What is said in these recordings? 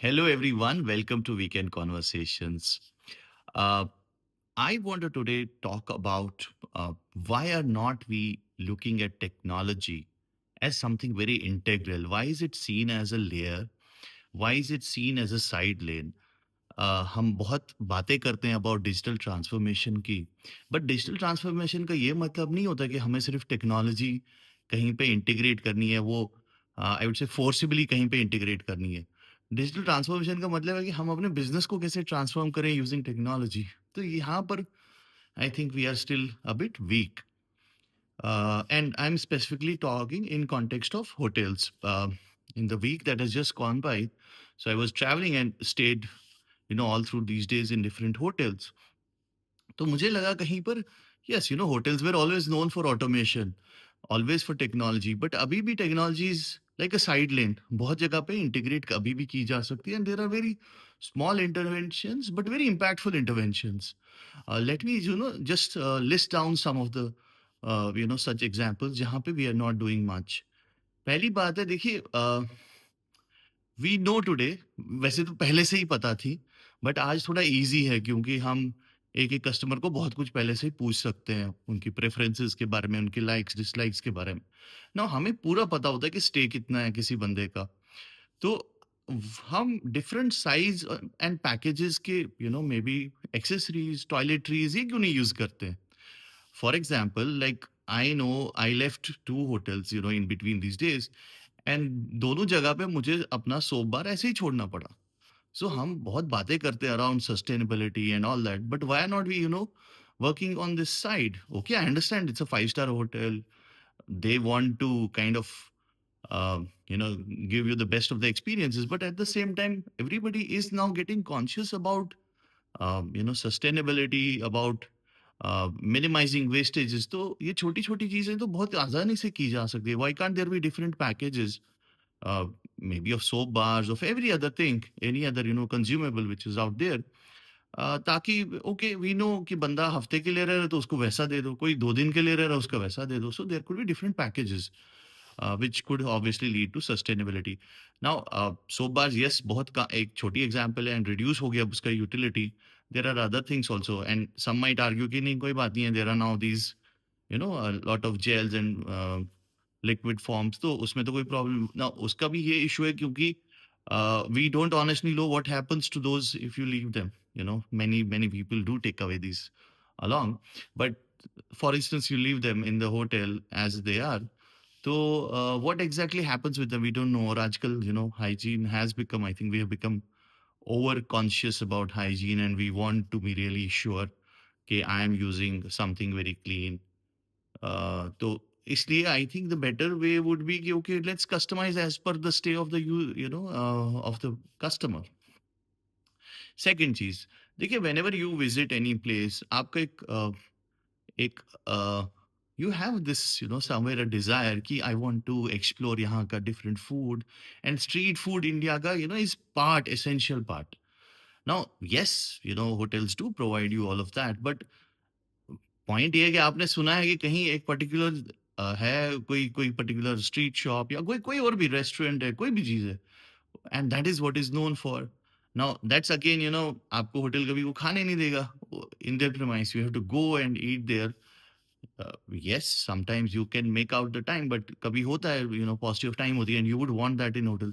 Hello, everyone. Welcome to Weekend Conversations. Uh, I want to today talk about why are not we looking at technology as something very integral? Why is it seen as a layer? Why is it seen as a side lane? हम बहुत बातें करते हैं about digital transformation की, but digital transformation का ये मतलब नहीं होता कि हमें सिर्फ टेक्नोलॉजी कहीं पे इंटीग्रेट करनी है, वो आई वुड से फोर्सिबली कहीं पे इंटीग्रेट करनी है। डिजिटल ट्रांसफॉर्मेशन का मतलब है कि हम अपने बिजनेस को कैसे ट्रांसफॉर्म करें यूजिंग टेक्नोलॉजी। तो यहाँ पर I think we are still a bit weak, and I'm specifically talking in context of hotels. In the week that has just gone by, so I was traveling and stayed, all through these days in different hotels. तो मुझे लगा कहीं पर, yes, hotels were always known for automation, always for technology, but अभी भी technology is like a side lane, बहुत जगह पे इंटीग्रेट अभी भी की जा सकती है, and there are very small interventions but very impactful interventions. Let me just list down some of the such examples जहाँ पे we are not doing much. पहली बात है, देखिए, वी नो टुडे, वैसे तो पहले से ही पता थी, बट आज थोड़ा ईज़ी है क्योंकि हम एक-एक कस्टमर को बहुत कुछ पहले से ही पूछ सकते हैं, उनकी प्रेफ़रेंसेस के बारे में, उनके लाइक्स, डिसलाइक्स के बारे में। नाउ हमें पूरा पता होता है कि स्टे कितना है किसी बंदे का। तो हम डिफरेंट साइज़ एंड पैकेजेज़ के मे बी एक्सेसरीज़, टॉयलेटरीज़ ये क्यों नहीं यूज़ करते हैं? For example, like I know I left 2 hotels in between these days, and दोनों जगह पे मुझे अपना सोप बार ऐसे ही छोड़ना पड़ा। सो हम बहुत बातें करते हैं around sustainability and all that, but why not we working on this side? Okay, I understand it's a 5 star hotel, they want to kind of give you the best of the experiences, but at the same time everybody is now getting conscious about sustainability, about minimizing wastages. तो ये छोटी छोटी चीजें तो बहुत आसानी से की जा सकती है. Why can't there be different packages, maybe of soap bars, of every other thing, any other consumable which is out there, ताकि ओके वी नो कि बंदा हफ्ते के ले रहा है तो उसको वैसा दे दो, कोई 2 दिन के ले रहा है उसका वैसा दे दो. So there could be different packages which could obviously lead to sustainability. Now, soap bars, yes, बहुत का एक छोटी एग्जांपल है एंड रिड्यूस हो गया उसका utility. There are other things also, and some might argue कि नहीं कोई बात नहीं है, there are now these lot of gels and liquid forms, तो उसमें तो कोई प्रॉब्लम ना, उसका भी ये इशू है क्योंकि we don't honestly know what happens to those if you leave them. Many people do take away these along, but for instance you leave them in the hotel as they are. So what exactly happens with them we don't know. Or aajkal, hygiene has become, I think we have become over conscious about hygiene, and we want to be really sure कि I am using something very clean. तो इसलिए I think the better way would be कि okay let's customize as per the stay of the of the customer. Second चीज, देखिए, whenever you visit any place, आपका एक you have this somewhere a desire कि I want to explore यहाँ का different food, and street food India का is part, essential part. Now yes, hotels do provide you all of that, but point ये है कि आपने सुना है कि कहीं एक पर्टिकुलर है, कोई कोई पर्टिकुलर स्ट्रीट शॉप या कोई कोई और भी रेस्टोरेंट है, कोई भी चीज है, and that is what is known for. Now that's again, आपको होटल कभी वो खाने नहीं देगा in their premise. You have to go and eat there. Yes, sometimes you can make out the time, but कभी होता है, positive time होती है, and you would want that in hotel.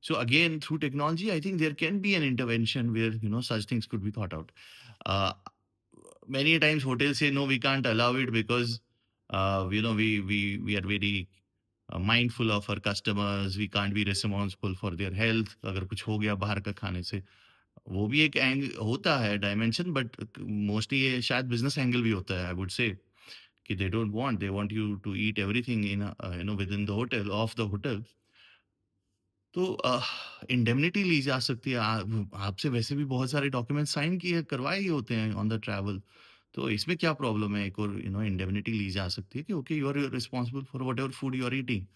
So again, through technology, I think there can be an intervention where such things could be thought out. Uh, Many times hotels say no, we can't allow it because we are very mindful of our customers. We can't be responsible for their health. अगर कुछ हो गया बाहर का खाने से, वो भी एक एंग होता है डायमेंशन, बट मोस्टली ये शायद बिजनेस एंगल भी होता है, आई वुड से, कि they want you to eat everything in within the hotel, off the hotel. तो इंडेमनिटी ली जा सकती है. आपसे वैसे भी बहुत सारे डॉक्यूमेंट साइन किए करवाए ही होते हैं ऑन द ट्रैवल. तो इसमें क्या प्रॉब्लम है? एक और इंडेमनिटी ली जा सकती है कि okay you are responsible for whatever food you are eating.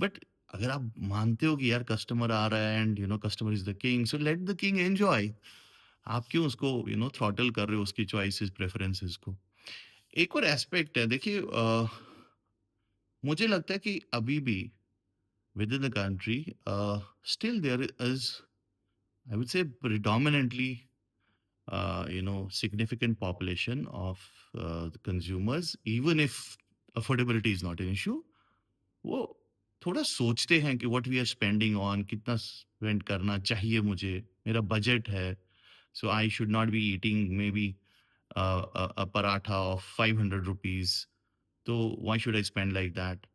But अगर आप मानते हो कि यार कस्टमर आ रहा है and customer is the king, so let the king enjoy. आप क्यों उसको थ्रॉटल कर रहे हो, उसकी चॉइसेस, प्रेफरेंसेस को? एक और एस्पेक्ट है, देखिए, मुझे लगता है कि अभी भी within the country, still there is I would say predominantly, significant population of the consumers, even if affordability is not an issue, वो थोड़ा सोचते हैं कि what we are spending on, कितना स्पेंड करना चाहिए मुझे, मेरा बजट है, so I should not be eating may be a paratha of 500 rupees. So why should I spend like that?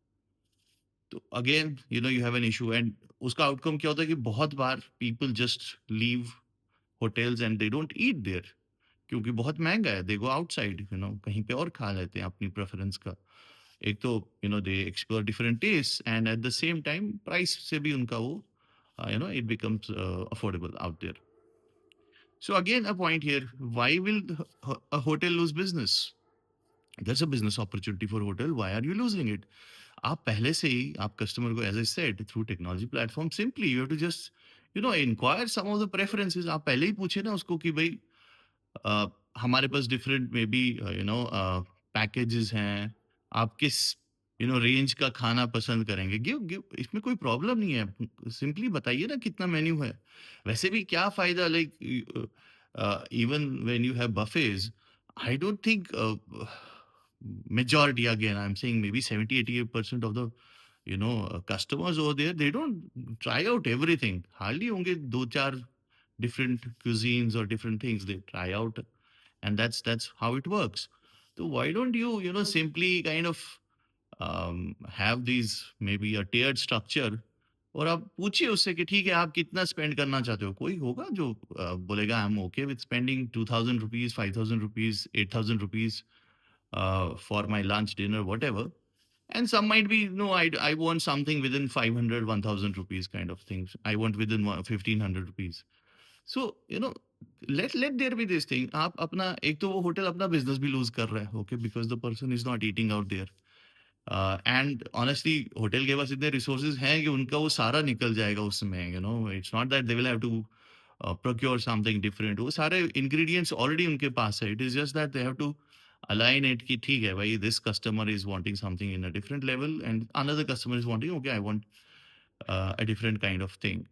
तो again you have an issue, and उसका outcome क्या होता है कि बहुत बार people just leave hotels and they don't eat there, क्योंकि बहुत महंगा है, दे गो आउटसाइड, कहीं पे और खा लेते हैं अपनी प्रेफरेंस का। एक तो they explore different taste, and at the same time price से भी उनका वो it becomes affordable out there. So again a point here, why will a hotel lose business? There's a business opportunity for hotel, why are you losing it? आप पहले से ही आप customer को, as I said, through technology platform, simply you have to just inquire some of the preferences. आप पहले ही पूछे ना उसको कि भाई अ, हमारे पास डिफरेंट मे बी पैकेजेस हैं, आप किस रेंज का खाना पसंद करेंगे, गिव गिव, इसमें कोई प्रॉब्लम नहीं है, सिंपली बताइए ना कितना मेन्यू है। वैसे भी क्या फायदा, like even when you have buffets, I don't think majority, again I'm saying maybe 70-80% of the customers over there, they don't try out everything, hardly होंगे दो चार different cuisines or different things they try out, and that's how it works. So why don't you simply kind of have these maybe a tiered structure, और आप पूछिए उससे कि ठीक है आप कितना स्पेंड करना चाहते हो, कोई होगा जो बोलेगा I am okay with spending 2000 rupees, 5000 rupees, 8000 rupees for my lunch, dinner, whatever. And some might be, no, I want something within 500, 1000 rupees kind of things. I want within 1500 rupees. So, let there be this thing. आप अपना, एक तो वो hotel अपना business भी loose कर रहा है, okay, because the person is not eating out there, and honestly hotel के पास इतने रिसोर्सेज हैं कि उनका वो सारा निकल जाएगा उसमें, it's not that they will have to procure something different, वो सारे ingredients already उनके पास है, it is just that they have to align it कि ठीक है भाई, this customer is wanting something in a different level and another customer is wanting, okay, I want a different kind of thing.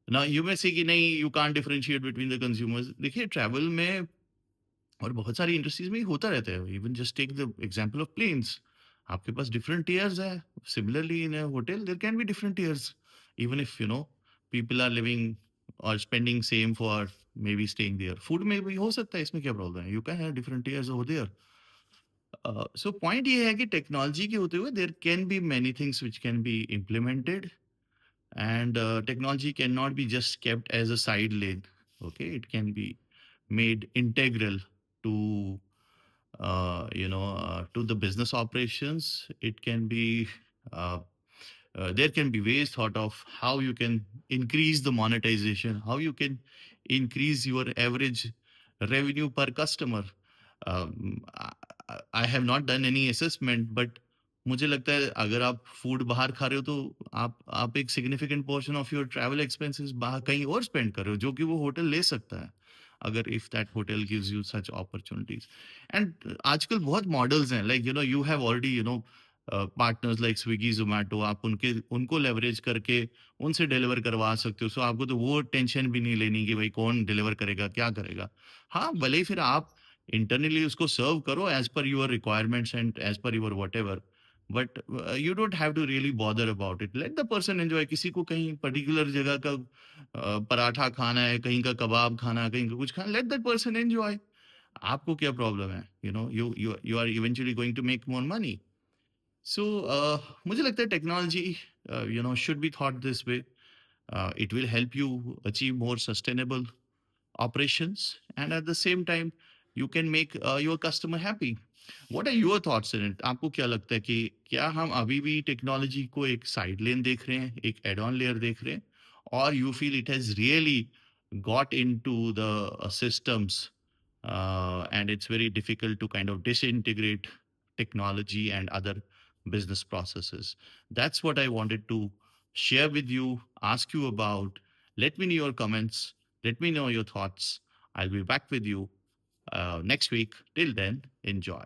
Now you may say कि नहीं, you can't differentiate between the consumers। देखिए travel में और बहुत सारी industries में ही होता रहता है, even just take the example of planes, आपके पास डिफरेंट टियर्स है, similarly in a hotel there can be different tiers, even if people are living और spending same for may be staying there, food में भी हो सकता है, इसमें क्या प्रॉब्लम है, you can have different tiers over there. So point ये है कि टेक्नोलॉजी के होते हुए there can be many things which can be implemented, and technology cannot be just kept as a side lane, okay, it can be made integral to to the business operations. It can be uh, there can be ways thought of how you can increase the monetization, how you can increase your average revenue per customer. I have not done any assessment, but मुझे लगता है अगर आप food बाहर खा रहे हो तो आप एक significant portion of your travel expenses बाहर कहीं और स्पेंड कर रहे हो, जो कि वो होटल ले सकता है, अगर if that hotel gives you such opportunities. And आजकल बहुत मॉडल्स हैं, like you have already partners like Swiggy, Zomato, आप उनके उनको लेवरेज करके उनसे डिलीवर करवा सकते हो, सो आपको तो वो टेंशन भी नहीं लेनी कि भाई कौन डिलीवर करेगा, क्या करेगा। हाँ, भले ही फिर आप इंटरनली उसको सर्व करो as per your requirements and as per your whatever, but you don't have to really bother about it, let the person enjoy. किसी को कहीं पर्टिकुलर जगह का पराठा खाना है, कहीं का कबाब खाना है, कहीं का कुछ खाना, लेट दैट पर्सन एंजॉय। आपको क्या प्रॉब्लम है, you are eventually going to make more money. So मुझे लगता है technology should be thought this way, it will help you achieve more sustainable operations, and at the same time you can make your customer happy. What are your thoughts in it? आपको क्या लगता है कि क्या हम अभी भी technology को एक साइड लेन देख रहे हैं, एक एड ऑन लेयर देख रहे हैं, और you feel it has really got into the systems, and it's very difficult to kind of disintegrate technology and other business processes? That's what I wanted to share with you, ask you about. Let me know your comments. Let me know your thoughts. I'll be back with you next week. Till then, enjoy.